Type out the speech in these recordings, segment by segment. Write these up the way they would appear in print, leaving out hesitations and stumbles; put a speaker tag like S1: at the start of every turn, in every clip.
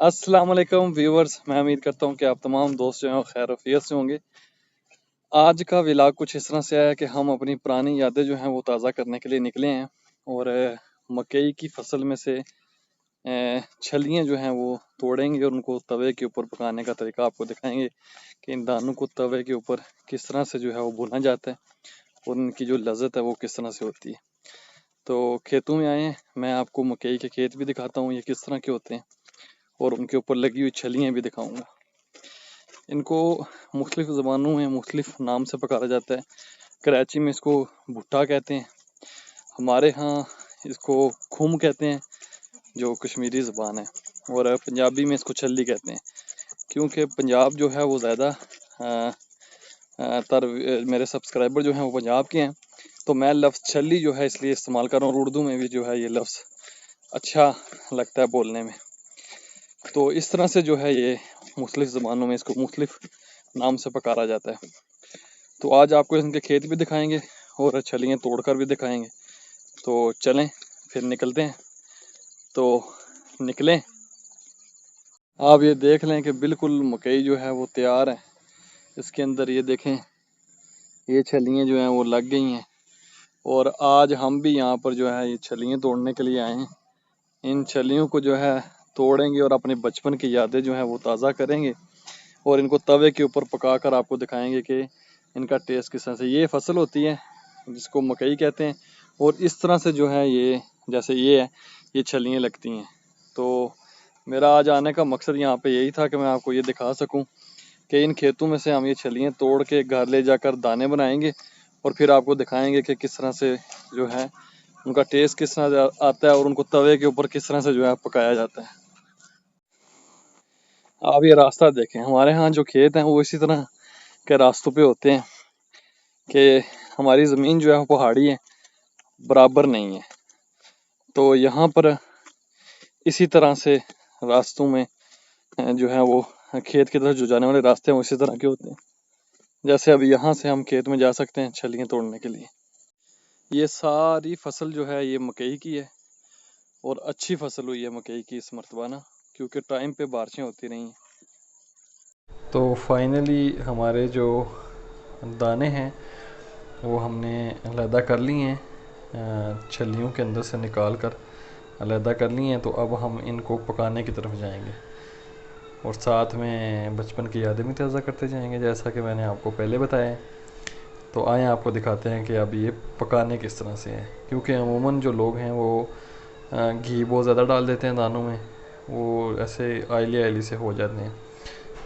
S1: अस्सलाम वालेकुम व्यूवर्स, मैं उम्मीद करता हूँ कि आप तमाम दोस्त जो हैं वो खैर वफियत से होंगे। आज का व्लॉग कुछ इस तरह से आया कि हम अपनी पुरानी यादें जो हैं वो ताज़ा करने के लिए निकले हैं और मकई की फसल में से छलियाँ जो हैं वो तोड़ेंगे और उनको तवे के ऊपर पकाने का तरीका आपको दिखाएंगे कि इन दानों को तवे के ऊपर किस तरह से जो है वो भुना जाता है और उनकी जो लज़्ज़त है वो किस तरह से होती है। तो खेतों में आए हैं, मैं आपको मकई के खेत भी दिखाता हूँ ये किस तरह के होते हैं और उनके ऊपर लगी हुई छलियाँ भी दिखाऊँगा। इनको मुख्तलिफ ज़बानों में मुख्तलिफ नाम से पुकारा जाता है। कराची में इसको भुट्टा कहते हैं, हमारे यहाँ इसको खुम कहते हैं जो कश्मीरी ज़बान है, और पंजाबी में इसको छल्ली कहते हैं। क्योंकि पंजाब जो है वो ज़्यादा मेरे सब्सक्राइबर जो हैं वो पंजाब के हैं, तो मैं लफ्ज़ छल्ली जो है इसलिए इस्तेमाल कर रहा हूँ। उर्दू में भी जो है ये लफ्ज़ अच्छा लगता है बोलने में। तो इस तरह से जो है ये मुख्तलिफ ज़बानों में इसको मुख्तलिफ नाम से पुकारा जाता है। तो आज आपको इनके खेत भी दिखाएंगे और छलियाँ तोड़कर भी दिखाएंगे। तो चलें फिर निकलते हैं। तो निकलें। आप ये देख लें कि बिल्कुल मकई जो है वो तैयार है। इसके अंदर ये देखें, ये छलियाँ जो हैं वो लग गई हैं और आज हम भी यहाँ पर जो है ये छलियाँ तोड़ने के लिए आए हैं। इन छलियों को जो है तोड़ेंगे और अपने बचपन की यादें जो हैं वो ताज़ा करेंगे और इनको तवे के ऊपर पकाकर आपको दिखाएंगे कि इनका टेस्ट किस तरह से। ये फसल होती है जिसको मकई कहते हैं और इस तरह से जो है ये जैसे ये है, ये छलियाँ लगती हैं। तो मेरा आज आने का मकसद यहाँ पे यही था कि मैं आपको ये दिखा सकूं कि इन खेतों में से हम ये छलियाँ तोड़ के घर ले जाकर दाने बनाएंगे और फिर आपको दिखाएंगे कि किस तरह से जो है उनका टेस्ट किस तरह से आता है और उनको तवे के ऊपर किस तरह से जो है पकाया जाता है। आप ये रास्ता देखें, हमारे यहाँ जो खेत हैं वो इसी तरह के रास्तों पे होते हैं कि हमारी ज़मीन जो है वो पहाड़ी है, बराबर नहीं है। तो यहाँ पर इसी तरह से रास्तों में जो है वो खेत की तरफ जो जाने वाले रास्ते हैं वो इसी तरह के होते हैं। जैसे अब यहाँ से हम खेत में जा सकते हैं छलियाँ तोड़ने के लिए। ये सारी फसल जो है ये मकई की है और अच्छी फसल हुई है मकई की इस मरतबा ना, क्योंकि टाइम पे बारिशें होती रही हैं। तो फाइनली हमारे जो दाने हैं वो हमने अलहदा कर लिए हैं, छलियों के अंदर से निकाल कर अलहदा कर लिए हैं। तो अब हम इनको पकाने की तरफ जाएंगे और साथ में बचपन की यादें भी ताज़ा करते जाएंगे जैसा कि मैंने आपको पहले बताया। तो आए आपको दिखाते हैं कि अब ये पकाने किस तरह से है, क्योंकि अमूमन जो लोग हैं वो घी बहुत ज़्यादा डाल देते हैं दानों में, वो ऐसे आयली आयली से हो जाते हैं।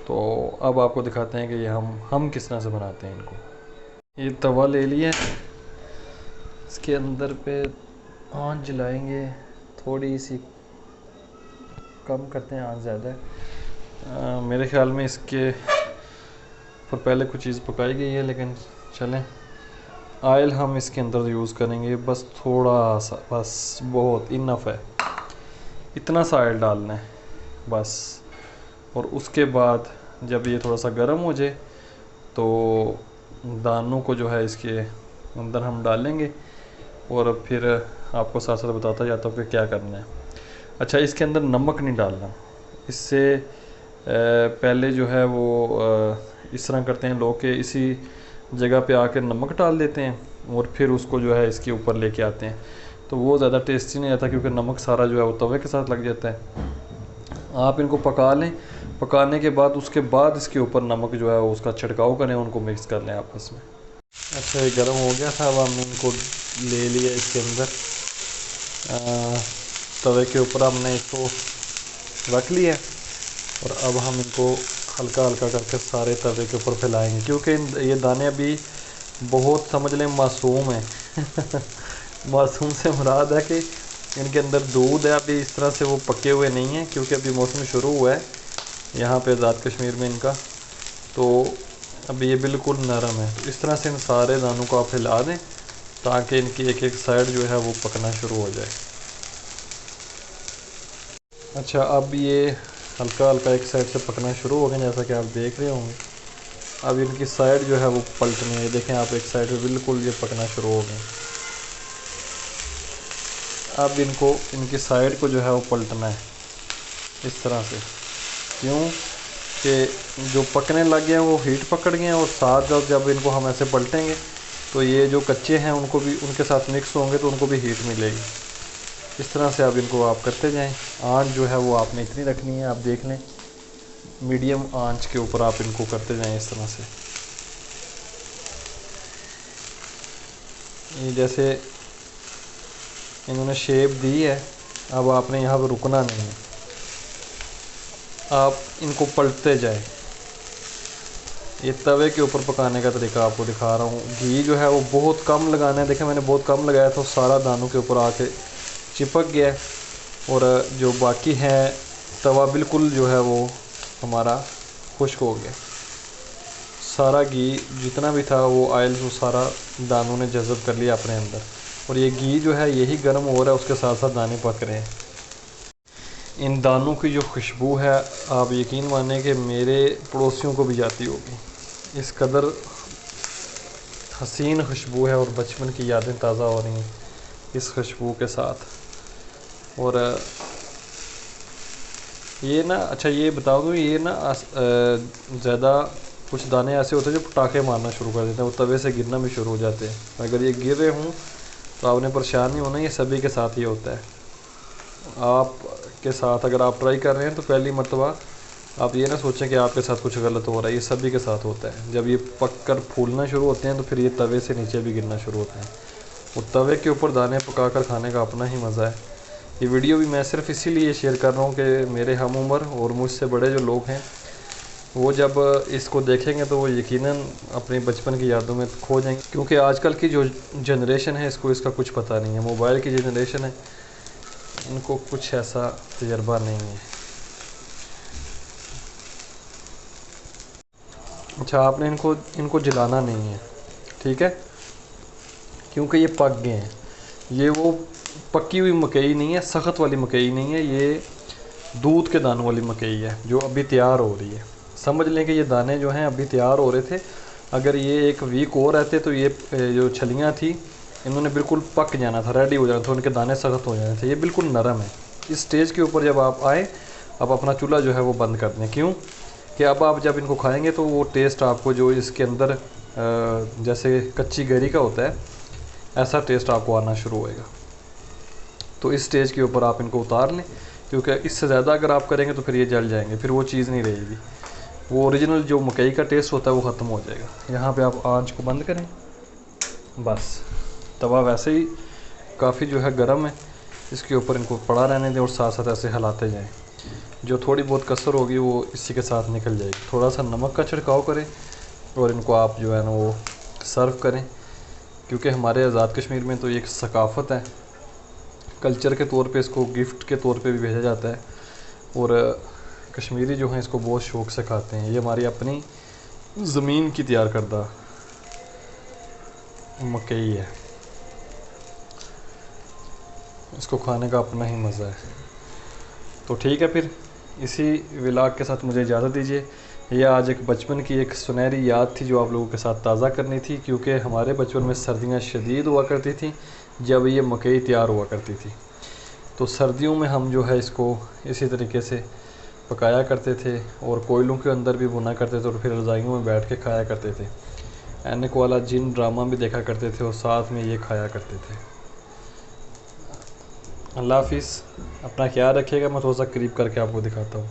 S1: तो अब आपको दिखाते हैं कि ये हम किस तरह से बनाते हैं इनको। ये तवा ले लिया, इसके अंदर पे आंच जलाएंगे, थोड़ी सी कम करते हैं, आंच ज़्यादा है। मेरे ख्याल में इसके पर पहले कुछ चीज़ पकाई गई है, लेकिन चलें। ऑयल हम इसके अंदर यूज़ करेंगे बस थोड़ा सा, बस बहुत इनफ है, इतना सा ऑयल डालना है बस। और उसके बाद जब ये थोड़ा सा गर्म हो जाए तो दानों को जो है इसके अंदर हम डालेंगे और फिर आपको साथ साथ बताता जाता हूँ कि क्या करना है। अच्छा, इसके अंदर नमक नहीं डालना, इससे पहले जो है वो इस तरह करते हैं लोग कि इसी जगह पे आकर नमक डाल देते हैं और फिर उसको जो है इसके ऊपर लेके आते हैं, तो वो ज़्यादा टेस्टी नहीं आता क्योंकि नमक सारा जो है वो तवे के साथ लग जाता है। आप इनको पका लें, पकाने के बाद उसके बाद इसके ऊपर नमक जो है उसका छिड़काव करें, उनको मिक्स कर लें आपस में। अच्छा, ये गर्म हो गया था, अब हमने इनको ले लिया इसके अंदर, तवे के ऊपर हमने इसको रख लिया और अब हम इनको हल्का हल्का करके सारे तवे के ऊपर फैलाएंगे, क्योंकि ये दाने अभी बहुत समझ लें मासूम है मासूम से मुराद है कि इनके अंदर दूध है, अभी इस तरह से वो पके हुए नहीं हैं क्योंकि अभी मौसम शुरू हुआ है यहाँ पे आज़ाद कश्मीर में इनका, तो अभी ये बिल्कुल नरम है। तो इस तरह से इन सारे दानों को आप हिला दें ताकि इनकी एक एक साइड जो है वो पकना शुरू हो जाए। अच्छा, अब ये हल्का हल्का एक साइड से पकना शुरू हो गया जैसा कि आप देख रहे होंगे। अब इनकी साइड जो है वो पलटनी है, देखें आप, एक साइड पे बिल्कुल ये पकना शुरू हो गए। अब इनको इनकी साइड को जो है वो पलटना है इस तरह से।
S2: क्यों कि जो पकने लग गए हैं वो हीट पकड़ गए हैं, और साथ जब इनको हम ऐसे पलटेंगे तो ये जो कच्चे हैं उनको भी उनके साथ मिक्स होंगे तो उनको भी हीट मिलेगी। इस तरह से अब इनको आप करते जाएं। आंच जो है वो आपने इतनी रखनी है, आप देख लें मीडियम आंच के ऊपर आप इनको करते जाएं इस तरह से। ये जैसे इन्होंने शेप दी है, अब आपने यहाँ पर रुकना नहीं है, आप इनको पलटते जाएं। ये तवे के ऊपर पकाने का तरीका आपको दिखा रहा हूँ। घी जो है वो बहुत कम लगाना है। देखें मैंने बहुत कम लगाया तो सारा दानों के ऊपर आके चिपक गया है, और जो बाकी है तवा बिल्कुल जो है वो हमारा खुश्क हो गया। सारा घी जितना भी था वो ऑयल वो सारा दानों ने जज़ब कर लिया अपने अंदर, और ये घी जो है यही गर्म हो रहा है, उसके साथ साथ दाने पक रहे हैं। इन दानों की जो खुशबू है आप यकीन माने कि मेरे पड़ोसियों को भी जाती होगी। इस कदर हसीन खुशबू है और बचपन की यादें ताज़ा हो रही हैं इस खुशबू के साथ। और ये ना, अच्छा ये बता दूँ, ये ना ज़्यादा कुछ दाने ऐसे होते हैं जो पटाखे मारना शुरू कर देते हैं, वो तवे से गिरना भी शुरू हो जाते हैं। अगर ये गिर रहे हों तो आपने परेशान नहीं होना, ये सभी के साथ ही होता है। आप के साथ अगर आप ट्राई कर रहे हैं तो पहली मर्तबा आप ये ना सोचें कि आपके साथ कुछ गलत हो रहा है, ये सभी के साथ होता है। जब ये पक कर फूलना शुरू होते हैं तो फिर ये तवे से नीचे भी गिरना शुरू होते हैं, और तवे के ऊपर दाने पका कर खाने का अपना ही मज़ा है। ये वीडियो भी मैं सिर्फ इसीलिए शेयर कर रहा हूँ कि मेरे हम उम्र और मुझसे बड़े जो लोग हैं वो जब इसको देखेंगे तो वो यकीनन अपनी बचपन की यादों में खो जाएंगे, क्योंकि आजकल की जो जनरेशन है इसको इसका कुछ पता नहीं है। मोबाइल की जनरेशन है, इनको कुछ ऐसा तजर्बा नहीं है। अच्छा, आपने इनको जलाना नहीं है, ठीक है, क्योंकि ये पक गए हैं। ये वो पकी हुई मकई नहीं है, सख्त वाली मकई नहीं है, ये दूध के दानों वाली मकई है जो अभी तैयार हो रही है। समझ लें कि ये दाने जो हैं अभी तैयार हो रहे थे। अगर ये एक वीक और रहते तो ये जो छलियाँ थी इन्होंने बिल्कुल पक जाना था, रेडी हो जाना था, उनके दाने सख्त हो जाने थे। ये बिल्कुल नरम है। इस स्टेज के ऊपर जब आप आए, अब अपना चूल्हा जो है वो बंद कर दें। क्यों कि अब आप जब इनको खाएंगे तो वो टेस्ट आपको जो इसके अंदर जैसे कच्ची गरी का होता है ऐसा टेस्ट आपको आना शुरू होएगा। तो इस स्टेज के ऊपर आप इनको उतार लें, क्योंकि इससे ज़्यादा अगर आप करेंगे तो फिर ये जल जाएंगे, फिर वो चीज़ नहीं रहेगी, वो ओरिजिनल जो मकई का टेस्ट होता है वो ख़त्म हो जाएगा। यहाँ पे आप आंच को बंद करें, बस तवा वैसे ही काफ़ी जो है गर्म है, इसके ऊपर इनको पड़ा रहने दें और साथ साथ ऐसे हिलाते जाएं। जो थोड़ी बहुत कसर होगी वो इसी के साथ निकल जाएगी। थोड़ा सा नमक का छिड़काव करें और इनको आप जो है ना वो सर्व करें, क्योंकि हमारे आज़ाद कश्मीर में तो ये एक सकाफ़त है, कल्चर के तौर पे इसको गिफ्ट के तौर पे भी भेजा जाता है, और कश्मीरी जो हैं इसको बहुत शौक़ से खाते हैं। ये हमारी अपनी ज़मीन की तैयार करदा मकई है, इसको खाने का अपना ही मज़ा है। तो ठीक है, फिर इसी व्लॉग के साथ मुझे इजाज़त दीजिए। यह आज एक बचपन की एक सुनहरी याद थी जो आप लोगों के साथ ताज़ा करनी थी, क्योंकि हमारे बचपन में सर्दियाँ शदीद हुआ करती थी जब ये मकई तैयार हुआ करती थी। तो सर्दियों में हम जो है इसको इसी तरीके से पकाया करते थे और कोयलों के अंदर भी भुना करते थे और फिर रज़ाइयों में बैठ के खाया करते थे। ऐनक वाला जिन ड्रामा भी देखा करते थे और साथ में ये खाया करते थे। अल्लाह हाफिज़, अपना ख्याल रखिएगा। मैं थोड़ा सा करीब करके आपको दिखाता हूँ।